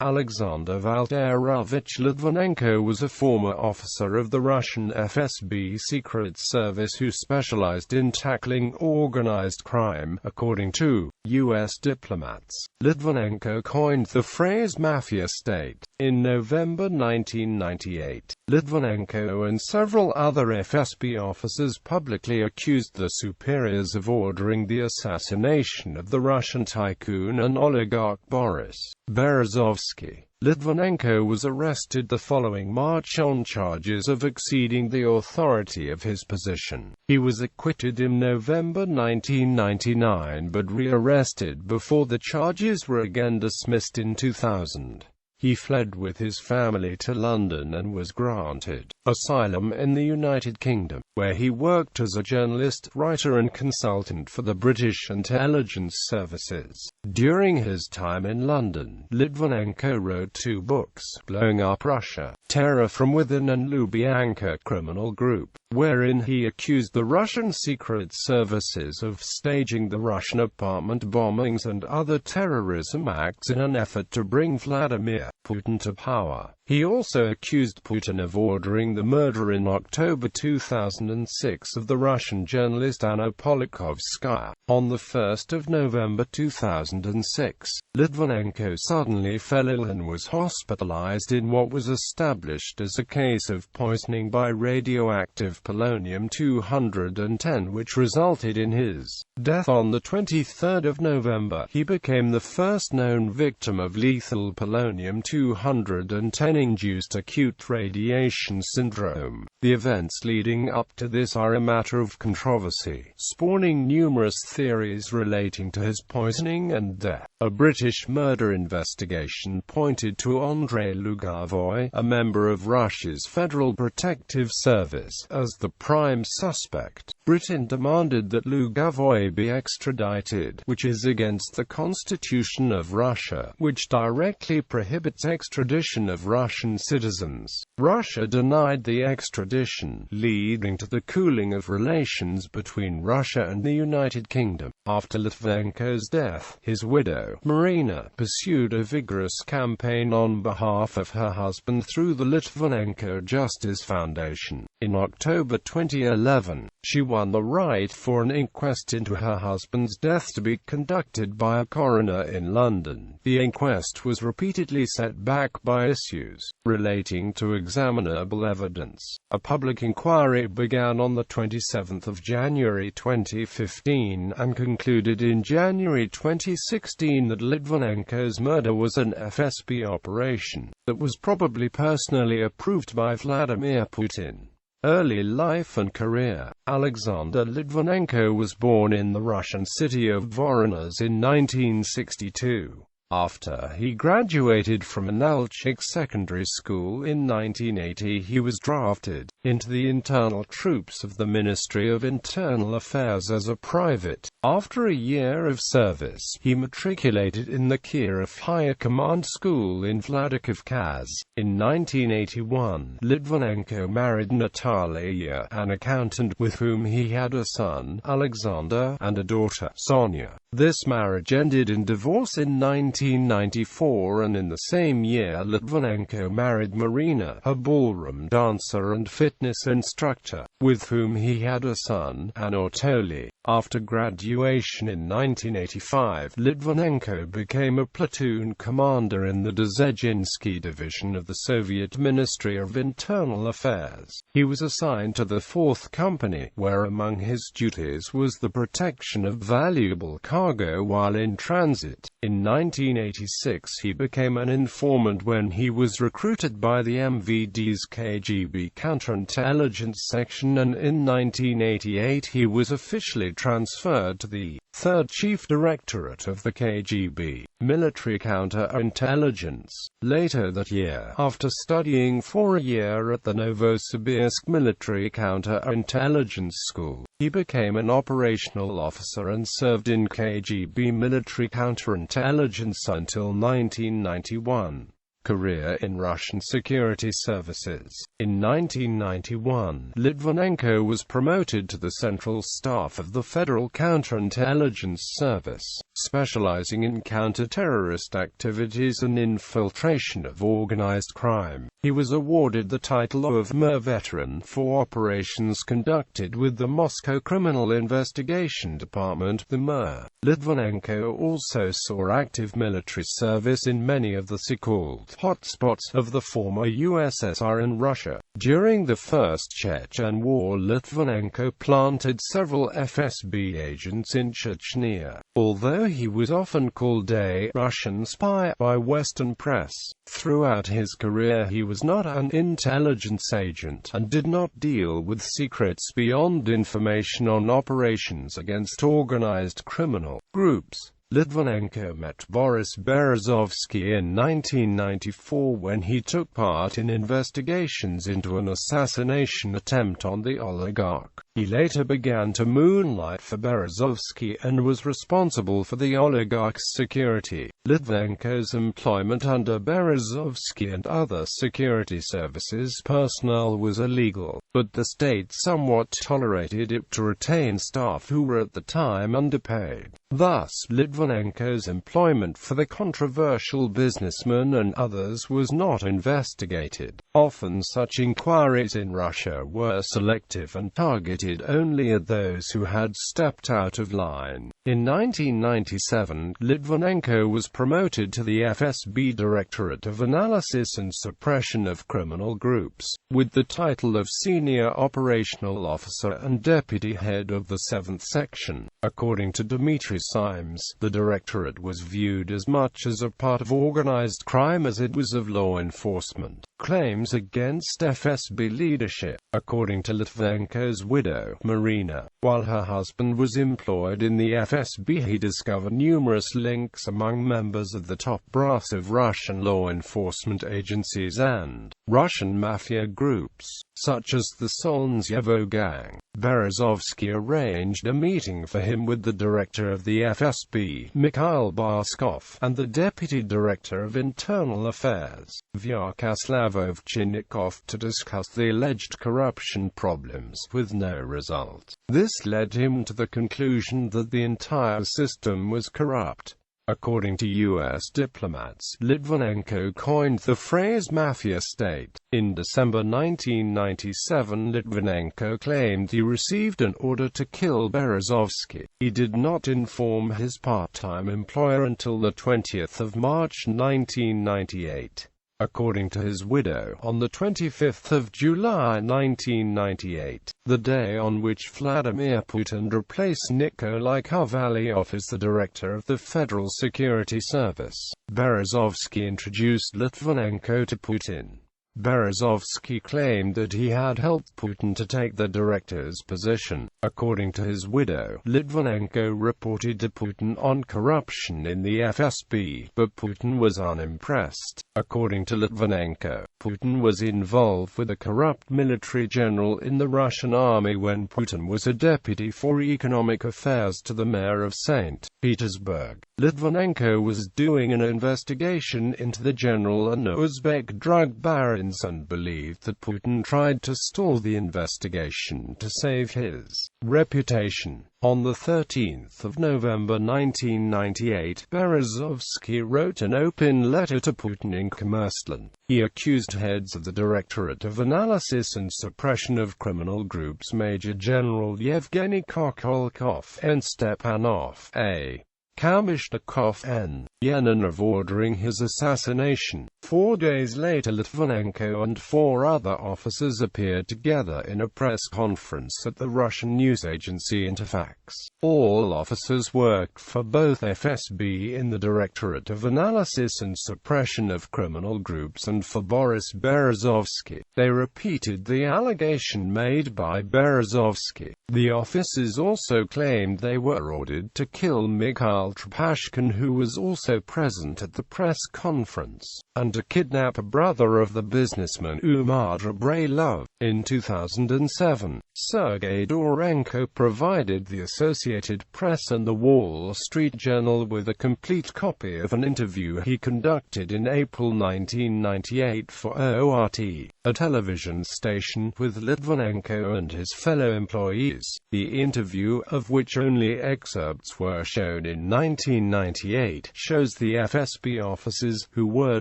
Alexander Valterovich Litvinenko was a former officer of the Russian FSB Secret Service who specialized in tackling organized crime, according to U.S. diplomats. Litvinenko coined the phrase "mafia state" in November 1998. Litvinenko and several other FSB officers publicly accused the superiors of ordering the assassination of the Russian tycoon and oligarch Boris Berezovsky. Litvinenko was arrested the following March on charges of exceeding the authority of his position. He was acquitted in November 1999 but re-arrested before the charges were again dismissed in 2000. He fled with his family to London and was granted asylum in the United Kingdom, where he worked as a journalist, writer and consultant for the British intelligence services. During his time in London, Litvinenko wrote 2 books, Blowing Up Russia, Terror from Within and Lubyanka Criminal Group, wherein he accused the Russian secret services of staging the Russian apartment bombings and other terrorism acts in an effort to bring Vladimir Putin to power. He also accused Putin of ordering the murder in October 2006 of the Russian journalist Anna Politkovskaya. On the 1st of November 2006, Litvinenko suddenly fell ill and was hospitalized in what was established as a case of poisoning by radioactive polonium-210, which resulted in his death on the 23rd of November. He became the first known victim of lethal polonium-210-induced acute radiation syndrome. The events leading up to this are a matter of controversy, spawning numerous theories relating to his poisoning and death. A British murder investigation pointed to Andrei Lugavoy, a member of Russia's Federal Protective Service, as the prime suspect. Britain demanded that Lugavoy be extradited, which is against the Constitution of Russia, which directly prohibits extradition of Russian citizens. Russia denied the extradition, leading to the cooling of relations between Russia and the United Kingdom. After Litvinenko's death, his widow, Marina, pursued a vigorous campaign on behalf of her husband through the Litvinenko Justice Foundation. In October 2011, she won the right for an inquest into her husband's death to be conducted by a coroner in London. The inquest was repeatedly set back by issues relating to examinable evidence. A public inquiry began on the 27th of January 2015 and concluded in January 2016 that Litvinenko's murder was an FSB operation that was probably personally approved by Vladimir Putin. Early life and career. Alexander Litvinenko was born in the Russian city of Voronezh in 1962. After he graduated from Analchik Secondary School in 1980, he was drafted into the internal troops of the Ministry of Internal Affairs as a private. After a year of service, he matriculated in the Kirov Higher Command School in Vladikavkaz. In 1981, Litvinenko married Natalia, an accountant with whom he had a son, Alexander, and a daughter, Sonia. This marriage ended in divorce in 1994, and in the same year Litvinenko married Marina, a ballroom dancer and fitness instructor, with whom he had a son, Anatoly. After graduation in 1985, Litvinenko became a platoon commander in the Dzержinski Division of the Soviet Ministry of Internal Affairs. He was assigned to the 4th Company, where among his duties was the protection of valuable cargo while in transit. In 1986 he became an informant when he was recruited by the MVD's KGB counterintelligence section, and in 1988 he was officially transferred to the 3rd Chief Directorate of the KGB, Military Counterintelligence. Later that year, after studying for a year at the Novosibirsk Military Counterintelligence School, he became an operational officer and served in KGB military counterintelligence until 1991. Career in Russian security services. In 1991, Litvinenko was promoted to the Central Staff of the Federal Counterintelligence Service, specializing in counter-terrorist activities and infiltration of organized crime. He was awarded the title of MER Veteran for operations conducted with the Moscow Criminal Investigation Department, the MER. Litvinenko also saw active military service in many of the so-called hotspots of the former USSR and Russia. During the First Chechen War, Litvinenko planted several FSB agents in Chechnya. Although he was often called a Russian spy by Western press, throughout his career he was not an intelligence agent, and did not deal with secrets beyond information on operations against organized criminal groups. Litvinenko met Boris Berezovsky in 1994 when he took part in investigations into an assassination attempt on the oligarch. He later began to moonlight for Berezovsky and was responsible for the oligarch's security. Litvinenko's employment under Berezovsky and other security services personnel was illegal, but the state somewhat tolerated it to retain staff who were at the time underpaid. Thus, Litvinenko's employment for the controversial businessman and others was not investigated. Often such inquiries in Russia were selective and targeted only at those who had stepped out of line. In 1997, Litvinenko was promoted to the FSB Directorate of Analysis and Suppression of Criminal Groups, with the title of Senior Operational Officer and Deputy Head of the 7th Section. According to Dmitry Simes, the directorate was viewed as much as a part of organized crime as it was of law enforcement. Claims against FSB leadership. According to Litvinenko's widow, Marina, while her husband was employed in the FSB, he discovered numerous links among members of the top brass of Russian law enforcement agencies and Russian mafia groups, such as the Solnzevo gang. Berezovsky arranged a meeting for him with the director of the FSB, Mikhail Barskov, and the deputy director of internal affairs, Vyacheslav Ovchinnikov, to discuss the alleged corruption problems, with no result. This led him to the conclusion that the entire system was corrupt. According to U.S. diplomats, Litvinenko coined the phrase mafia state. In December 1997, Litvinenko claimed he received an order to kill Berezovsky. He did not inform his part-time employer until the 20th of March 1998. According to his widow, on the 25th of July 1998, the day on which Vladimir Putin replaced Nikolai Kovalyov as the director of the Federal Security Service, Berezovsky introduced Litvinenko to Putin. Berezovsky claimed that he had helped Putin to take the director's position. According to his widow, Litvinenko reported to Putin on corruption in the FSB, but Putin was unimpressed. According to Litvinenko, Putin was involved with a corrupt military general in the Russian army when Putin was a deputy for economic affairs to the mayor of St. Petersburg. Litvinenko was doing an investigation into the general and Uzbek drug barons and believed that Putin tried to stall the investigation to save his reputation. On the 13th of November 1998, Berezovsky wrote an open letter to Putin in Kommersant. He accused heads of the Directorate of Analysis and Suppression of Criminal Groups, Major General Yevgeny Kokolkov and Stepanov A. Kamishnikov and Yenin, of ordering his assassination. 4 days later, Litvinenko and 4 other officers appeared together in a press conference at the Russian news agency Interfax. All officers worked for both FSB in the Directorate of Analysis and Suppression of Criminal Groups and for Boris Berezovsky. They repeated the allegation made by Berezovsky. The officers also claimed they were ordered to kill Mikhail Trepashkin, who was also present at the press conference, and to kidnap a brother of the businessman Umar Drabrailov. In 2007, Sergei Dorenko provided the Associated Press and the Wall Street Journal with a complete copy of an interview he conducted in April 1998 for ORT, a television station, with Litvinenko and his fellow employees, the interview, of which only excerpts were shown in 1998, shows the FSB officers, who were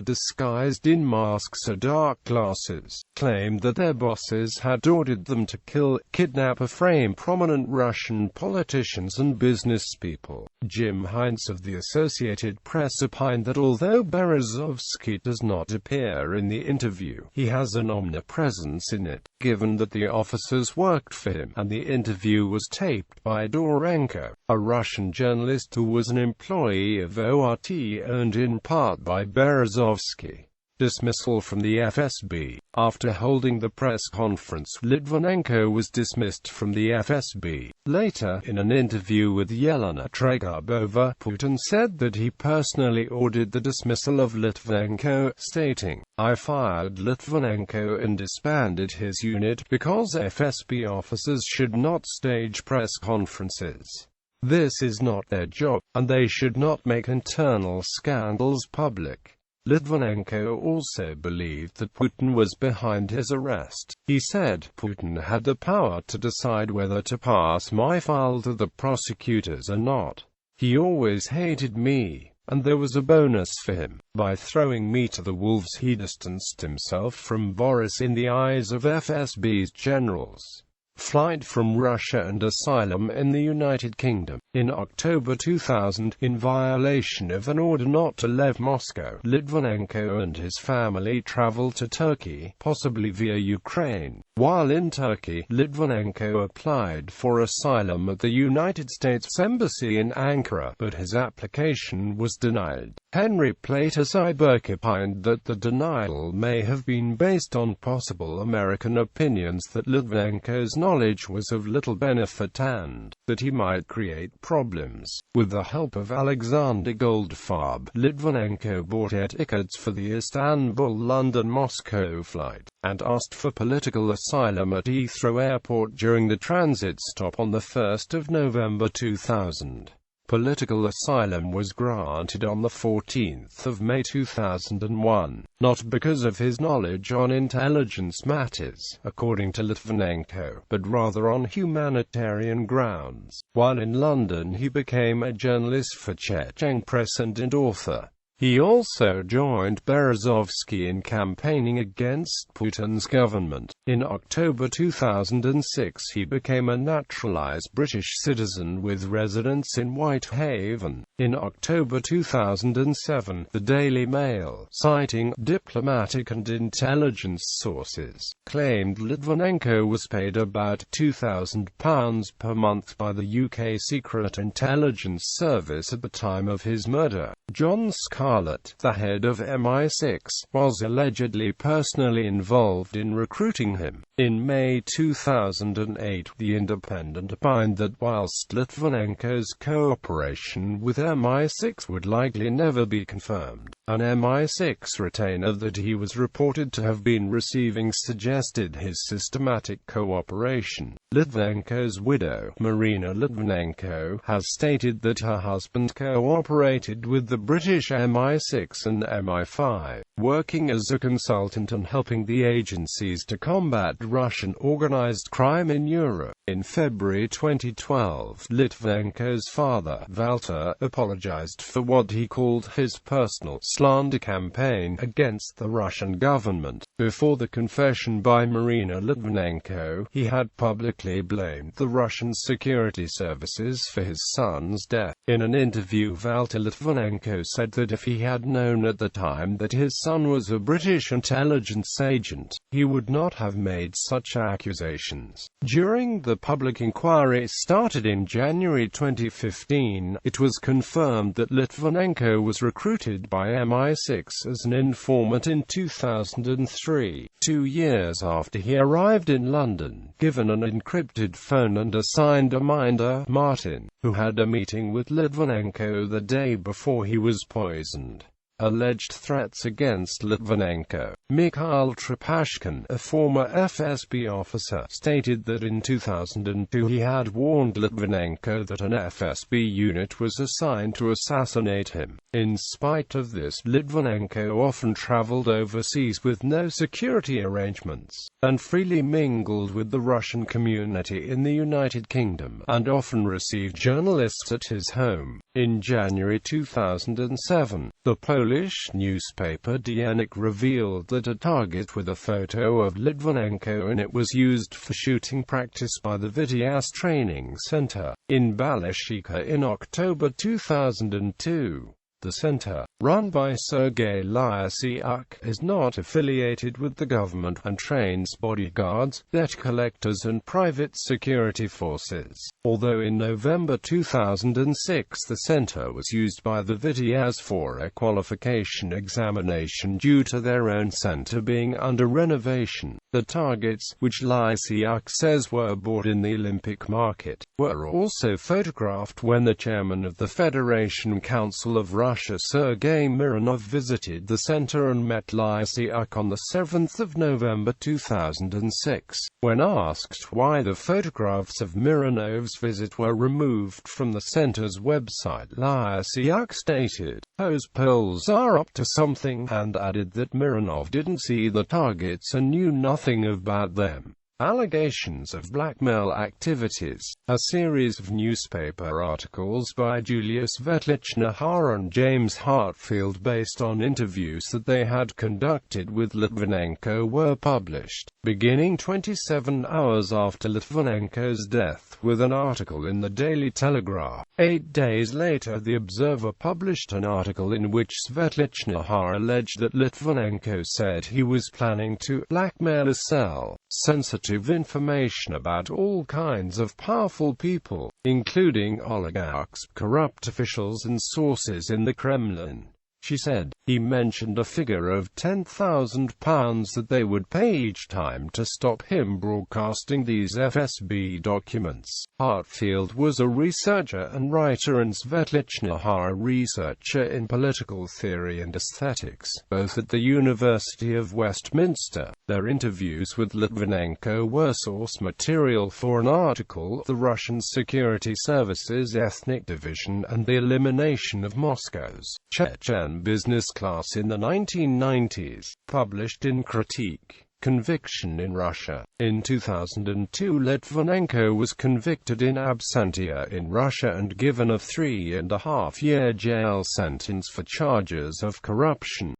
disguised in masks or dark glasses, claimed that their bosses had ordered them to kill, kidnap or frame prominent Russian politicians and businesspeople. Jim Hines of the Associated Press opined that although Berezovsky does not appear in the interview, he has an omnipresence in it, given that the officers worked for him, and the interview was taped by Dorenko, a Russian journalist who was an employee of ORT owned in part by Berezovsky. Dismissal from the FSB. After holding the press conference, Litvinenko was dismissed from the FSB. Later, in an interview with Yelena Tregubova, Putin said that he personally ordered the dismissal of Litvinenko, stating, "I fired Litvinenko and disbanded his unit, because FSB officers should not stage press conferences. This is not their job, and they should not make internal scandals public." Litvinenko also believed that Putin was behind his arrest. He said, "Putin had the power to decide whether to pass my file to the prosecutors or not. He always hated me, and there was a bonus for him. By throwing me to the wolves, he distanced himself from Boris in the eyes of FSB's generals." Flight from Russia and asylum in the United Kingdom. In October 2000, in violation of an order not to leave Moscow, Litvinenko and his family traveled to Turkey, possibly via Ukraine. While in Turkey, Litvinenko applied for asylum at the United States Embassy in Ankara, but his application was denied. Henry Plater Cyberk opined that the denial may have been based on possible American opinions that Litvinenko's knowledge was of little benefit and that he might create problems. With the help of Alexander Goldfarb, Litvinenko bought air tickets for the Istanbul-London-Moscow flight, and asked for political asylum at Heathrow Airport during the transit stop on the 1st of November 2000. Political asylum was granted on the 14th of May 2001, not because of his knowledge on intelligence matters, according to Litvinenko, but rather on humanitarian grounds. While in London, he became a journalist for Chechen Press and author. He also joined Berezovsky in campaigning against Putin's government. In October 2006, he became a naturalized British citizen with residence in Whitehaven. In October 2007, the Daily Mail, citing diplomatic and intelligence sources, claimed Litvinenko was paid about £2,000 per month by the UK Secret Intelligence Service at the time of his murder. John Scarlett, the head of MI6, was allegedly personally involved in recruiting him. In May 2008, The Independent opined that whilst Litvinenko's cooperation with MI6 would likely never be confirmed, an MI6 retainer that he was reported to have been receiving suggested his systematic cooperation. Litvinenko's widow, Marina Litvinenko, has stated that her husband cooperated with the British MI6 and MI5, working as a consultant and helping the agencies to combat Russian organized crime in Europe. In February 2012, Litvinenko's father, Walter, apologized for what he called his personal slander campaign against the Russian government. Before the confession by Marina Litvinenko, he had publicly blamed the Russian security services for his son's death. In an interview, Walter Litvinenko said that if he had known at the time that his son was a British intelligence agent, he would not have made such accusations. During the public inquiry started in January 2015, it was confirmed that Litvinenko was recruited by MI6 as an informant in 2003, 2 years after he arrived in London, given an encrypted phone and assigned a minder, Martin, who had a meeting with Litvinenko the day before he was poisoned. alleged threats against Litvinenko. Mikhail Trepashkin, a former FSB officer, stated that in 2002 he had warned Litvinenko that an FSB unit was assigned to assassinate him. In spite of this, Litvinenko often traveled overseas with no security arrangements, and freely mingled with the Russian community in the United Kingdom, and often received journalists at his home. In January 2007, the Polish newspaper Dziennik revealed that a target with a photo of Litvinenko in it was used for shooting practice by the Vitiaz Training Center in Balashikha in October 2002. The center, run by Sergei Lysyuk, is not affiliated with the government and trains bodyguards, debt collectors and private security forces. Although in November 2006 the center was used by the Vitiaz for a qualification examination due to their own center being under renovation, the targets, which Lysyuk says were bought in the Olympic market, were also photographed when the chairman of the Federation Council of Russia, Sergei Mironov, visited the center and met Lysyuk on 7 November 2006. When asked why the photographs of Mironov's visit were removed from the center's website, Lysyuk stated, "Those Poles are up to something," and added that Mironov didn't see the targets and knew nothing about them. Allegations of blackmail activities. A series of newspaper articles by Julius Vetlichner and James Hartfield based on interviews that they had conducted with Litvinenko were published, beginning 27 hours after Litvinenko's death, with an article in the Daily Telegraph. 8 days later, The Observer published an article in which Svetlichner alleged that Litvinenko said he was planning to blackmail or sell sensitive information about all kinds of powerful people, including oligarchs, corrupt officials and sources in the Kremlin. She said, he mentioned a figure of £10,000 that they would pay each time to stop him broadcasting these FSB documents. Hartfield was a researcher and writer and Svetlichner a researcher in political theory and aesthetics, both at the University of Westminster. Their interviews with Litvinenko were source material for an article, The Russian Security Service's Ethnic Division and the Elimination of Moscow's Chechen Business Class in the 1990s, published in Critique. Conviction in Russia. In 2002, Litvinenko was convicted in absentia in Russia and given a 3.5-year jail sentence for charges of corruption.